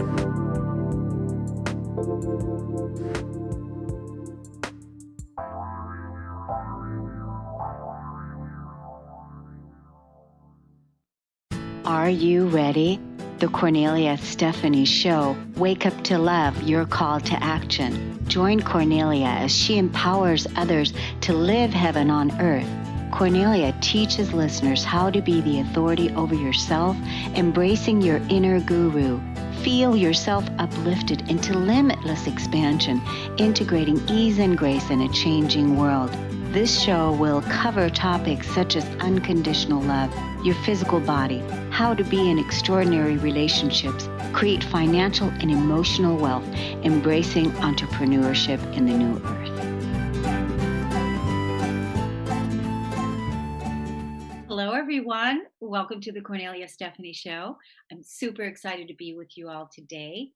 Are you ready? The Kornelia Stephanie Show. Wake up to love, your call to action. Join Kornelia as she empowers others to live heaven on earth. Kornelia teaches listeners how to be the authority over yourself, embracing your inner guru. Feel yourself uplifted into limitless expansion, integrating ease and grace in a changing world. This show will cover topics such as unconditional love, your physical body, how to be in extraordinary relationships, create financial and emotional wealth, embracing entrepreneurship in the new earth. Hello, everyone. Welcome to the Kornelia Stephanie Show. I'm super excited to be with you all today.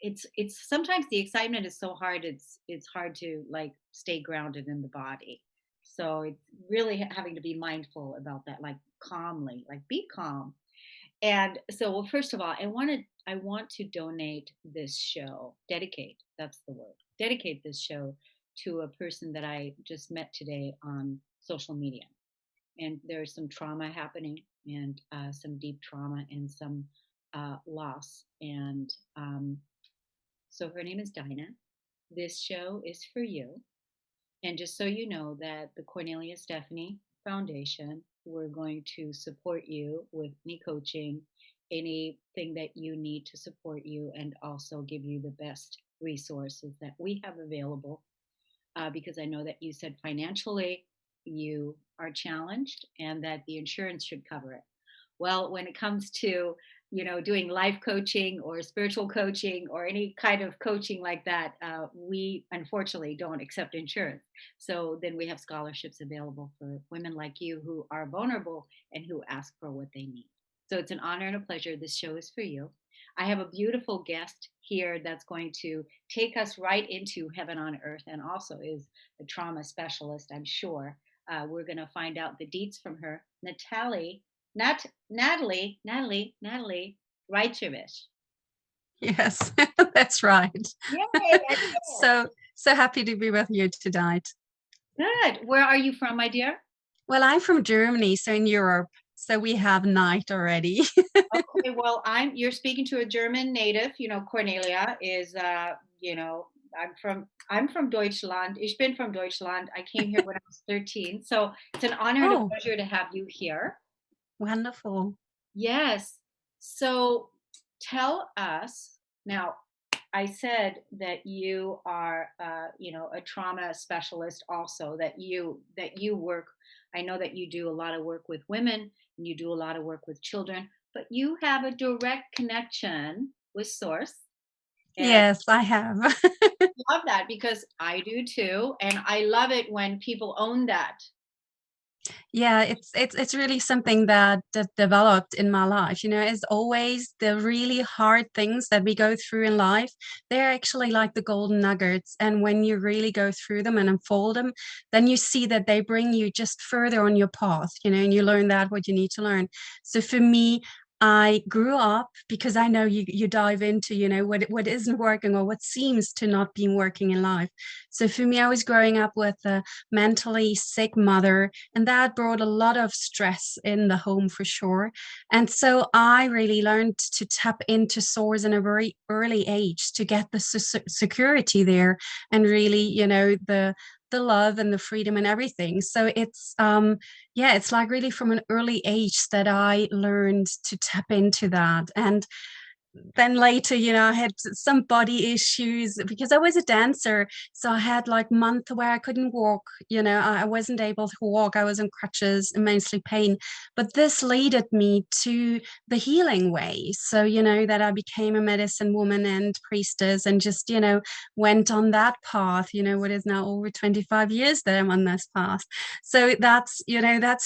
It's sometimes the excitement is so hard. It's hard to stay grounded in the body. So it's really having to be mindful about that, calmly, be calm. And so, well, first of all, I want to dedicate this show to a person that I just met today on social media. And there's some trauma happening, and some deep trauma and some loss. And so her name is Dinah. This show is for you. And just so you know that the Kornelia Stephanie Foundation, we're going to support you with any coaching, anything that you need to support you, and also give you the best resources that we have available. Because I know that you said financially you are challenged and that the insurance should cover it. Well, when it comes to doing life coaching or spiritual coaching or any kind of coaching like that, we unfortunately don't accept insurance. So then we have scholarships available for women like you who are vulnerable and who ask for what they need. So it's an honor and a pleasure. This show is for you. I have a beautiful guest here that's going to take us right into heaven on earth, and also is a trauma specialist, I'm sure. We're going to find out the deets from her. Nataly Rajcevic. Yes, that's right. Yay, so happy to be with you tonight. Good. Where are you from, my dear? Well, I'm from Germany, so in Europe. So we have night already. Okay, well, you're speaking to a German native. Kornelia is, I'm from Deutschland. Ich bin from Deutschland. I came here when I was 13. So it's an honor and a pleasure to have you here. Wonderful. Yes. So tell us now. I said that you are, a trauma specialist. Also, that you work. I know that you do a lot of work with women, and you do a lot of work with children. But you have a direct connection with Source. Yes, I have. I love that, because I do too, and I love it when people own that. Yeah, it's really something that developed in my life. As always, the really hard things that we go through in life, they're actually like the golden nuggets. And when you really go through them and unfold them, then you see that they bring you just further on your path, and you learn what you need to learn. So for me, I grew up, because I know you dive into, what isn't working or what seems to not be working in life. So for me, I was growing up with a mentally sick mother, and that brought a lot of stress in the home for sure. And so I really learned to tap into Source in a very early age to get the security there, and really, the love and the freedom and everything. So it's it's like really from an early age that I learned to tap into that. And then later, I had some body issues because I was a dancer. So I had month where I couldn't walk, I wasn't able to walk. I was on crutches, immensely pain. But this led me to the healing way. So, that I became a medicine woman and priestess, and just, went on that path, what is now over 25 years that I'm on this path. So that's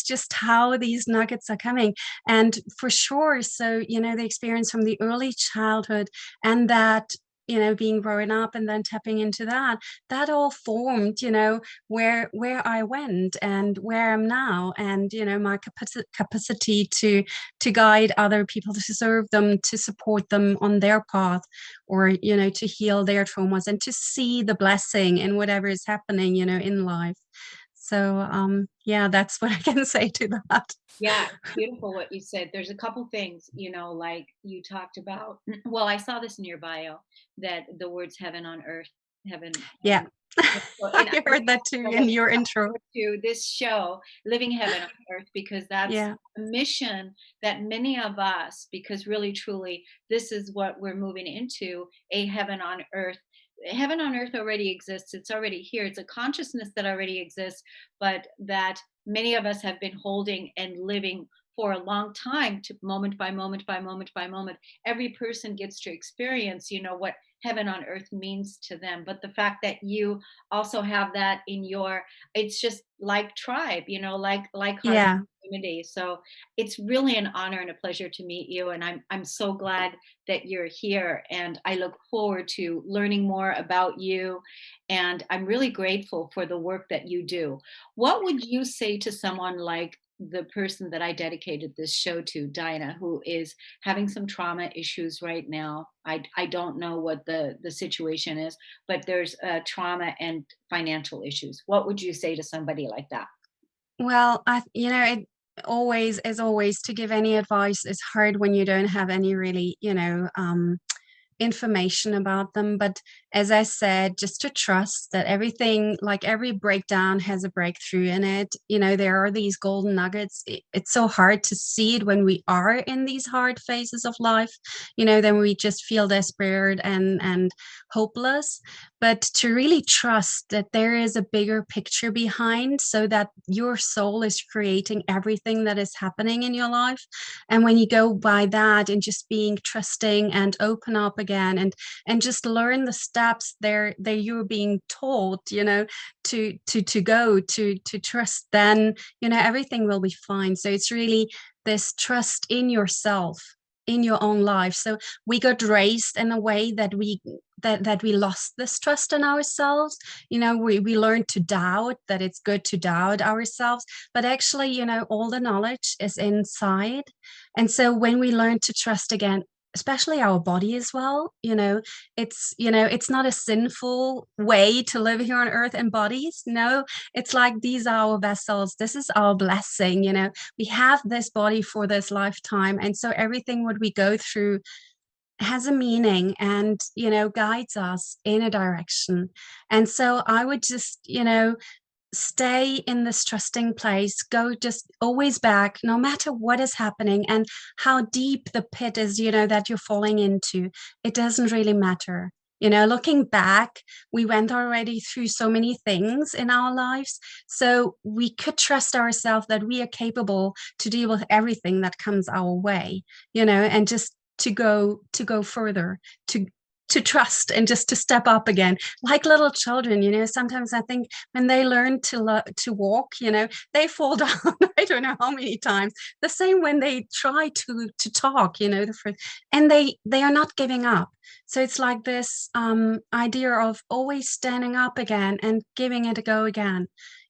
just how these nuggets are coming. And for sure, so, the experience from the early childhood, and that being growing up and then tapping into that all formed, where I went and where I'm now, and my capacity to guide other people, to serve them, to support them on their path, or to heal their traumas and to see the blessing in whatever is happening, in life. So yeah, that's what I can say to that. Yeah, it's beautiful what you said. There's a couple things, like you talked about. Well, I saw this in your bio that the words heaven on earth, Yeah. heaven. So, and I heard that too in your intro. to this show, Living Heaven on Earth, because that's Yeah. a mission that many of us, because really truly, this is what we're moving into, a heaven on earth. Heaven on earth already exists. It's already here. It's a consciousness that already exists, but that many of us have been holding and living for a long time, to moment by moment by moment by moment. Every person gets to experience, what heaven on earth means to them. But the fact that you also have that in your, it's just like tribe, like heart Yeah. community. So it's really an honor and a pleasure to meet you, and I'm so glad that you're here, and I look forward to learning more about you, and I'm really grateful for the work that you do. What would you say to someone like the person that I dedicated this show to, Dinah, who is having some trauma issues right now? I don't know what the situation is, but there's trauma and financial issues. What would you say to somebody like that? Well, it always, as always, to give any advice is hard when you don't have any really, information about them. But as I said, just to trust that everything, like every breakdown has a breakthrough in it. There are these golden nuggets. It's so hard to see it when we are in these hard phases of life, then we just feel desperate and hopeless. But to really trust that there is a bigger picture behind, so that your soul is creating everything that is happening in your life. And when you go by that and just being trusting and open up again, and just learn the steps there that you're being told, to go to trust, then everything will be fine. So it's really this trust in yourself, in your own life. So we got raised in a way that we lost this trust in ourselves. We learned to doubt, that it's good to doubt ourselves, but actually, all the knowledge is inside. And so when we learn to trust again, especially our body as well, it's not a sinful way to live here on earth in bodies. No, it's like, these are our vessels, this is our blessing. We have this body for this lifetime, and so everything what we go through has a meaning, and guides us in a direction. And so I would just stay in this trusting place, go just always back, no matter what is happening and how deep the pit is, that you're falling into. It doesn't really matter. Looking back, we went already through so many things in our lives, so we could trust ourselves that we are capable to deal with everything that comes our way, and just to go further, to trust, and just to step up again, like little children. Sometimes I think when they learn to walk, they fall down I don't know how many times. The same when they try to talk, and they are not giving up. So it's like this idea of always standing up again and giving it a go again.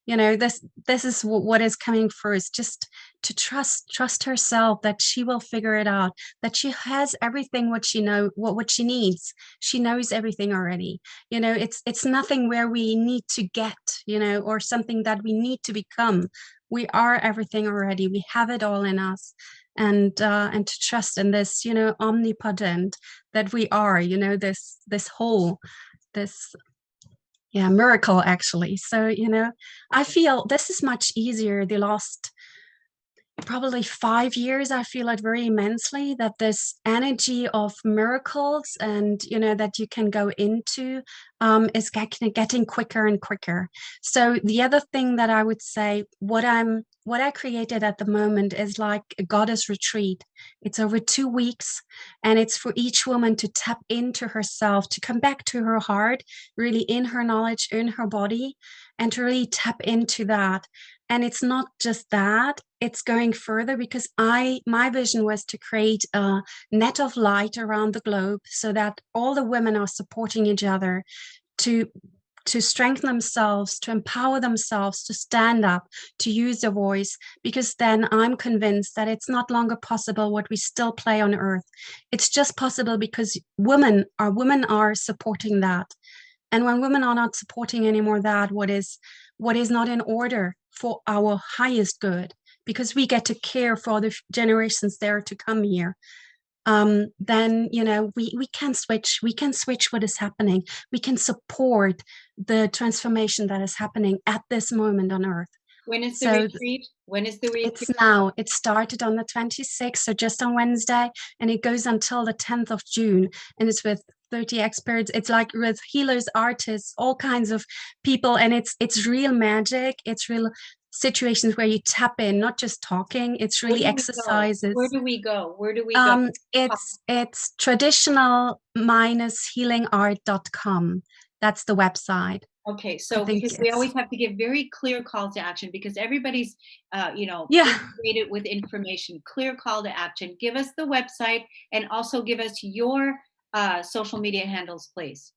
This is what is coming first, just to trust herself, that she will figure it out, that she has everything what she needs. She knows everything already. It's nothing where we need to get, or something that we need to become. We are everything already. We have it all in us. And to trust in this, omnipotent that we are, this whole, this, yeah, miracle, actually. So I feel this is much easier the last probably 5 years. I feel it very immensely, that this energy of miracles, and that you can go into, is getting quicker and quicker. So the other thing that I would say, what I'm what I created at the moment is like a goddess retreat. It's over 2 weeks, and it's for each woman to tap into herself, to come back to her heart, really in her knowledge, in her body, and to really tap into that. And it's not just that, it's going further, because my vision was to create a net of light around the globe so that all the women are supporting each other to strengthen themselves, to empower themselves, to stand up, to use their voice, because then I'm convinced that it's not longer possible what we still play on earth. It's just possible because women are supporting that. And when women are not supporting anymore that, what is not in order for our highest good, because we get to care for the generations there to come here, then we can switch what is happening. We can support the transformation that is happening at this moment on earth. When is the So retreat? When is the retreat? it's now. It started on the 26th, so just on Wednesday, and it goes until the 10th of June. And it's with 30 experts. It's like with healers, artists, all kinds of people, and it's real magic. It's real situations where you tap in, not just talking. It's Where really do we go? Where exercises. do we go? Where do we go? It's traditional-healingart.com. That's the website. Okay, I so think because we it's always have to give very clear calls to action because everybody's, yeah. inundated with information. Clear call to action. Give us the website and also give us your social media handles, please.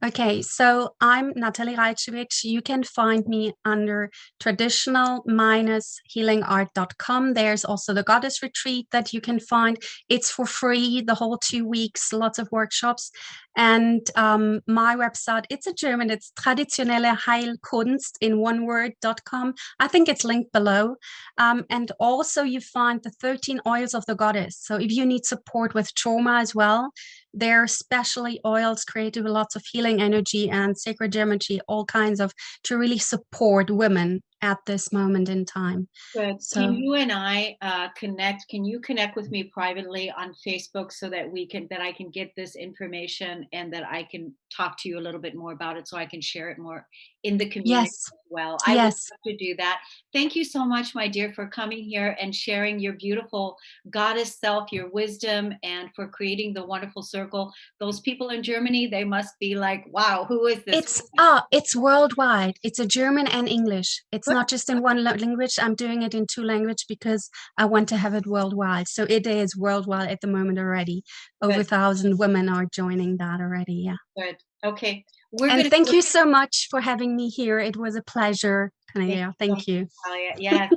Okay, so I'm Nataly Rajcevic. You can find me under traditional-healingart.com. There's also the Goddess Retreat that you can find. It's for free, the whole 2 weeks, lots of workshops. And my website, it's a German, it's traditionelle Heilkunst in one word.com. I think it's linked below. And also you find the 13 oils of the goddess. So if you need support with trauma as well, they're specially oils created with lots of healing energy and sacred geometry, all kinds of, to really support women at this moment in time. Good. Can So you and I connect? Can you connect with me privately on Facebook so that that I can get this information and that I can talk to you a little bit more about it so I can share it more in the community yes, as well? I would yes. love to do that. Thank you so much, my dear, for coming here and sharing your beautiful goddess self, your wisdom, and for creating the wonderful circle. Those people in Germany, they must be like, wow, who is this woman? It's worldwide. It's a German and English. It's Good. not just in one language. I'm doing it in two languages because I want to have it worldwide. So it is worldwide at the moment already. Over Good. 1,000 women are joining that already. Yeah. Good. Okay. We're And going to thank go. you so much for having me here. It was a pleasure, Thank Cornelia. you so much, Thank you. Natalia. Yes.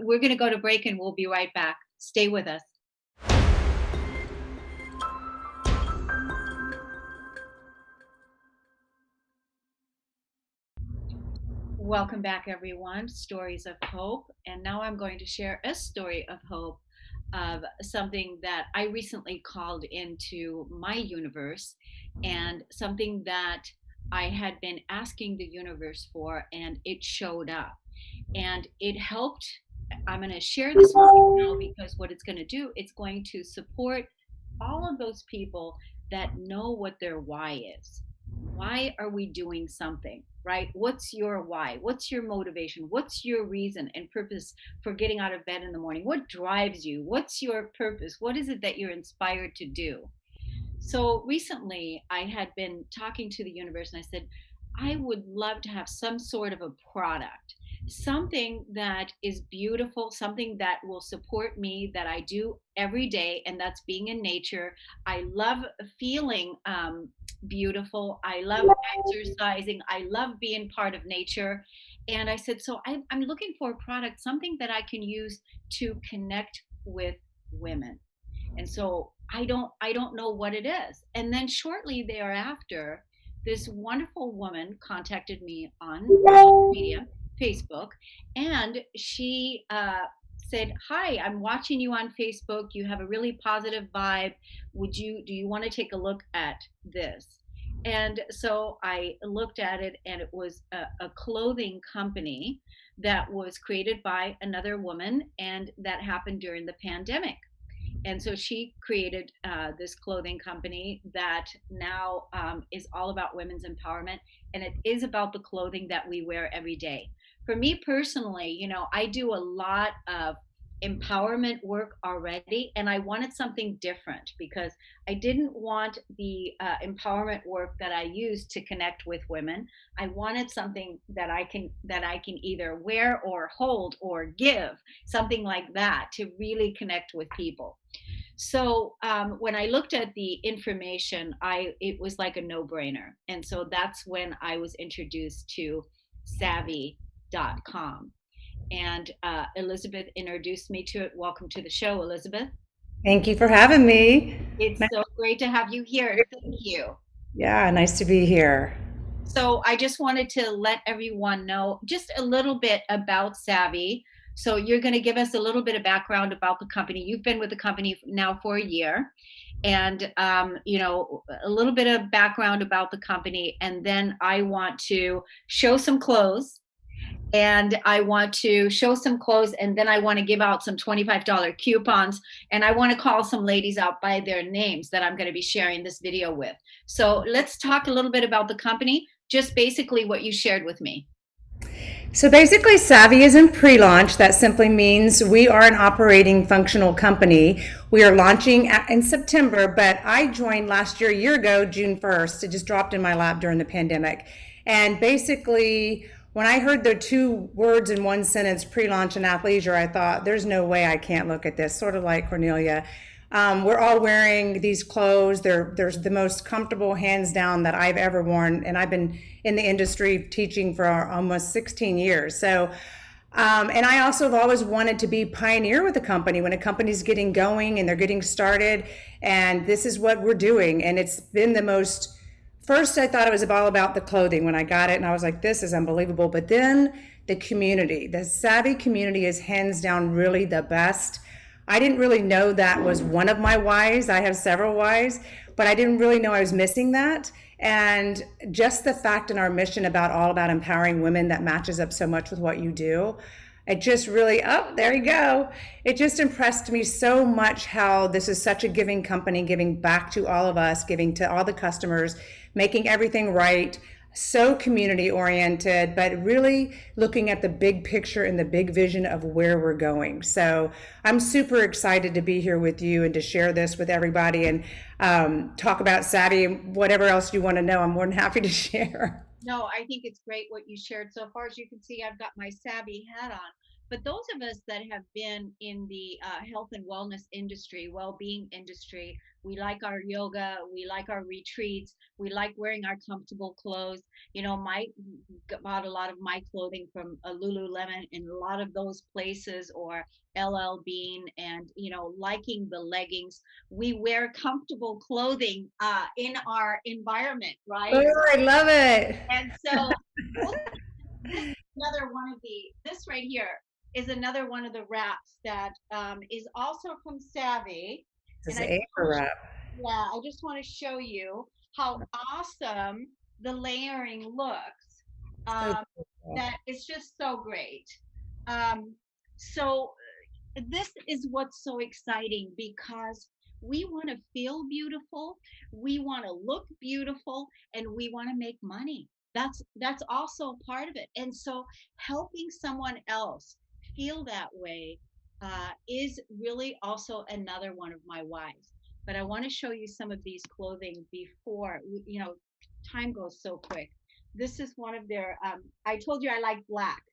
We're going to go to break and we'll be right back. Stay with us. Welcome back, everyone. Stories of Hope. And now I'm going to share a story of hope of something that I recently called into my universe and something that I had been asking the universe for, and it showed up. And it helped. I'm going to share this with you now because what it's going to do, it's going to support all of those people that know what their why is. Why are we doing something, right? What's your why? What's your motivation? What's your reason and purpose for getting out of bed in the morning? What drives you? What's your purpose? What is it that you're inspired to do? So recently, I had been talking to the universe and I said, I would love to have some sort of a product, something that is beautiful, something that will support me, that I do every day, and that's being in nature. I love feeling beautiful. I love exercising. I love being part of nature. And I said, so I'm looking for a product, something that I can use to connect with women. And so I don't know what it is. And then shortly thereafter, this wonderful woman contacted me on social media, Facebook, and she said, "Hi, I'm watching you on Facebook. You have a really positive vibe. Do you want to take a look at this?" And so I looked at it, and it was a clothing company that was created by another woman, and that happened during the pandemic. And so she created this clothing company that now is all about women's empowerment, and it is about the clothing that we wear every day. for me personally, I do a lot of empowerment work already, and I wanted something different because I didn't want the empowerment work that I use to connect with women. I wanted something that I can either wear or hold or give, something like that to really connect with people. So when I looked at the information, it was like a no-brainer, and so that's when I was introduced to savvy.com. And Elizabeth introduced me to it. Welcome to the show, Elizabeth. Thank you for having me. It's so great to have you here. Thank you. Yeah, nice to be here. So I just wanted to let everyone know just a little bit about Savvy. So you're going to give us a little bit of background about the company. You've been with the company now for a year, and a little bit of background about the company, and then I want to show some clothes and I want to show some clothes, and then I want to give out some $25 coupons, and I want to call some ladies out by their names that I'm going to be sharing this video with. So let's talk a little bit about the company, just basically what you shared with me. So basically, Savvy is in pre-launch. That simply means we are an operating functional company. We are launching in September, but I joined last year, a year ago, June 1st. It just dropped in my lap during the pandemic. And basically, when I heard the two words in one sentence, pre-launch and athleisure, I thought, there's no way I can't look at this, sort of like Cornelia. We're all wearing these clothes. They're the most comfortable, hands down, that I've ever worn. And I've been in the industry teaching for almost 16 years. So, and I also have always wanted to be pioneer with a company when a company's getting going and they're getting started. And this is what we're doing. And it's been the most, first I thought it was all about the clothing when I got it. And I was like, this is unbelievable. But then the community, the Savvy community is hands down really the best. I didn't really know that was one of my whys. I have several whys, but I didn't really know I was missing that. And just the fact in our mission all about empowering women that matches up so much with what you do. It just really, oh, there you go. It just impressed me so much how this is such a giving company, giving back to all of us, giving to all the customers, making everything right. So community oriented, but really looking at the big picture and the big vision of where we're going. So I'm super excited to be here with you and to share this with everybody and talk about Savvy and whatever else you want to know. I'm more than happy to share. No, I think it's great what you shared so far. As you can see, I've got my Savvy hat on. But those of us that have been in the health and wellness industry, well-being industry, we like our yoga, we like our retreats, we like wearing our comfortable clothes. My bought a lot of my clothing from Lululemon and a lot of those places, or LL Bean, and liking the leggings. We wear comfortable clothing in our environment, right? Oh, I love it. And so another one of this right here is another one of the wraps that is also from Savvy. This is And an Amber wrap. yeah, I just want to show you how awesome the layering looks. That it's just so great. So this is what's so exciting because we want to feel beautiful, we want to look beautiful, and we want to make money. That's also part of it. And so helping someone else feel that way is really also another one of my whys. But I want to show you some of these clothing before, time goes so quick. This is one of their, I told you I like black.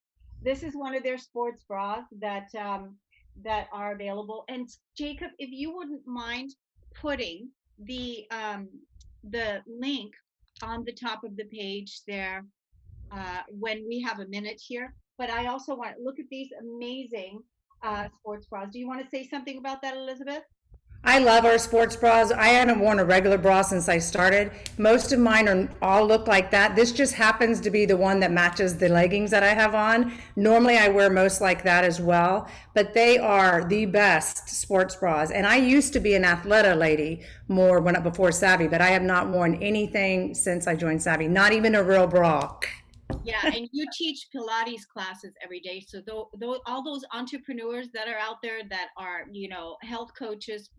This is one of their sports bras that are available. And Jacob, if you wouldn't mind putting the link on the top of the page there when we have a minute here. But I also want to look at these amazing sports bras. Do you want to say something about that, Elizabeth? I love our sports bras. I haven't worn a regular bra since I started. Most of mine all look like that. This just happens to be the one that matches the leggings that I have on. Normally I wear most like that as well, but they are the best sports bras. And I used to be an Athleta lady more before Savvy, but I have not worn anything since I joined Savvy, not even a real bra. Yeah, and you teach Pilates classes every day. So all those entrepreneurs that are out there that are, health coaches,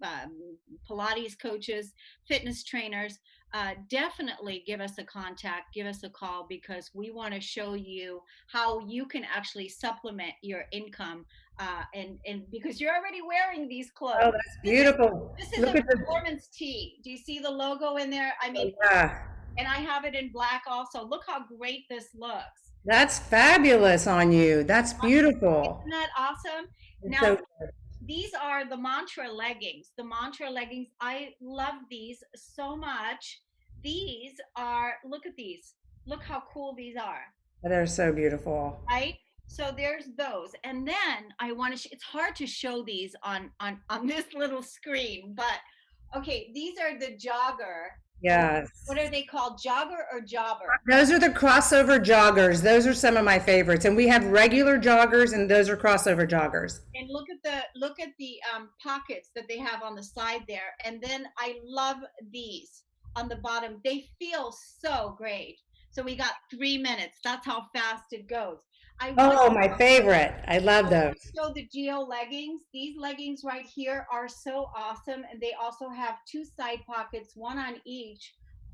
Pilates coaches, fitness trainers, definitely give us a contact, give us a call, because we want to show you how you can actually supplement your income. And because you're already wearing these Oh, clothes. that's beautiful. This is Look a at the, performance tee. Do you see the logo in there? I mean, yeah, and I have it in black also. Look how great this looks. that's fabulous on you. That's beautiful. Isn't that awesome? It's Now, so these are the Mantra leggings. The Mantra leggings, I love these so much. These are, look at these. Look how cool these are, They're so beautiful. right? So there's those. And then I want to, it's hard to show these on this little screen, but okay, these are the jogger. Yes. What are they called? Jogger or jobber? Those are the crossover joggers. Those are some of my favorites. And we have regular joggers and those are crossover joggers. And look at the pockets that they have on the side there. And then I love these on the bottom. They feel so great. So we got 3 minutes. That's how fast it goes. Oh, my favorite. I love those. So the Geo leggings, these leggings right here are so awesome. And they also have 2 side pockets, one on each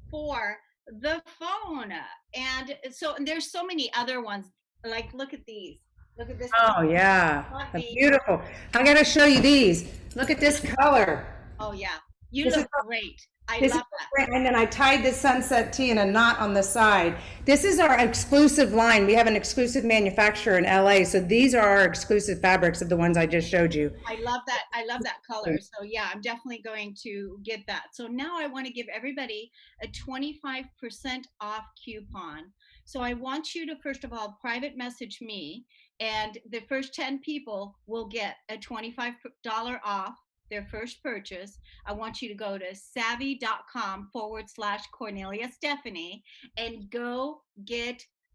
for the phone. And there's so many other ones. Like, look at these. Look at this. Oh, yeah. That's beautiful. I got to show you these. Look at this color. Oh, yeah. You look great. I love that. And then I tied this sunset tee in a knot on the side. This is our exclusive line. We have an exclusive manufacturer in LA. So these are our exclusive fabrics of the ones I just showed you. I love that. I love that color. So yeah, I'm definitely going to get that. So now I want to give everybody a 25% off coupon. So I want you to, first of all, private message me, and the first 10 people will get a $25 off their first purchase. I want you to go to savvy.com/Kornelia Stephanie and go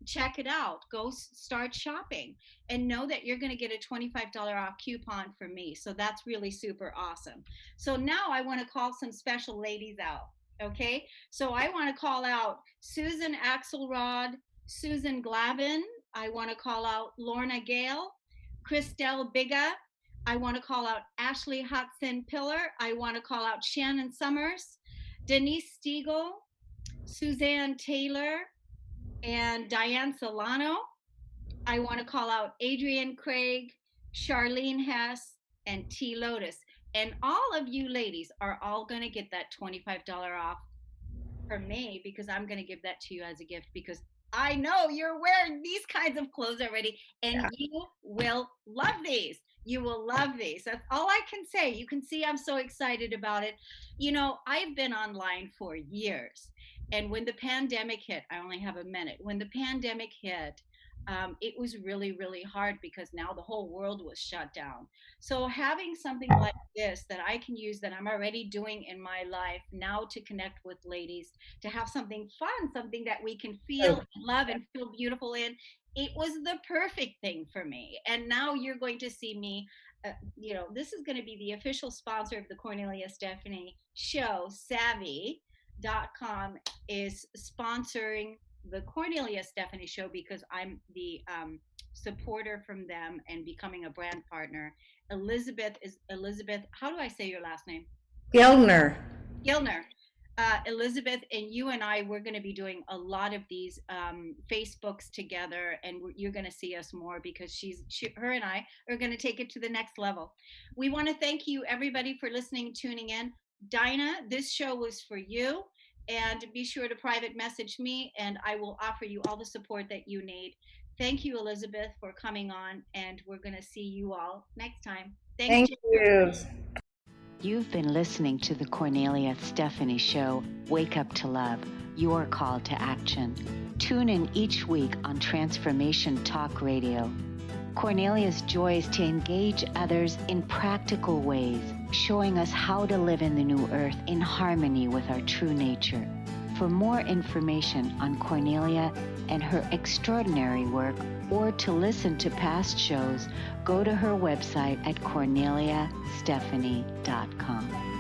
check it out. Go start shopping and know that you're going to get a $25 off coupon from me. So that's really super awesome. So now I want to call some special ladies out. Okay. So I want to call out Susan Axelrod, Susan Glavin. I want to call out Lorna Gale, Christelle Biga. I want to call out Ashley Hudson Pillar. I want to call out Shannon Summers, Denise Stiegel, Suzanne Taylor, and Diane Solano. I want to call out Adrienne Craig, Charlene Hess, and T. Lotus. And all of you ladies are all going to get that $25 off from me, because I'm going to give that to you as a gift, because I know you're wearing these kinds of clothes already, and you will love these. You will love these. That's all I can say. You can see I'm so excited about it. I've been online for years. And when the pandemic hit, I only have a minute. When the pandemic hit, it was really, really hard, because now the whole world was shut down. So having something like this that I can use, that I'm already doing in my life now, to connect with ladies, to have something fun, something that we can feel and love and feel beautiful in, it was the perfect thing for me. And now you're going to see me, this is going to be the official sponsor of the Kornelia Stephanie show. Savvy.com is sponsoring the Kornelia Stephanie show, because I'm the supporter from them and becoming a brand partner. Elizabeth, how do I say your last name? Gilner. Elizabeth and you and I, we're going to be doing a lot of these Facebooks together, and you're going to see us more, because her and I are going to take it to the next level. We want to thank you, everybody, for listening, tuning in. Dinah, this show was for you, and be sure to private message me, and I will offer you all the support that you need. Thank you, Elizabeth, for coming on, and we're going to see you all next time. Thank you. You've been listening to the Kornelia Stephanie Show, Wake Up to Love, your call to action. Tune in each week on Transformation Talk Radio. Kornelia's joy is to engage others in practical ways, showing us how to live in the new earth in harmony with our true nature. For more information on Kornelia and her extraordinary work, or to listen to past shows, go to her website at KorneliaStephanie.com.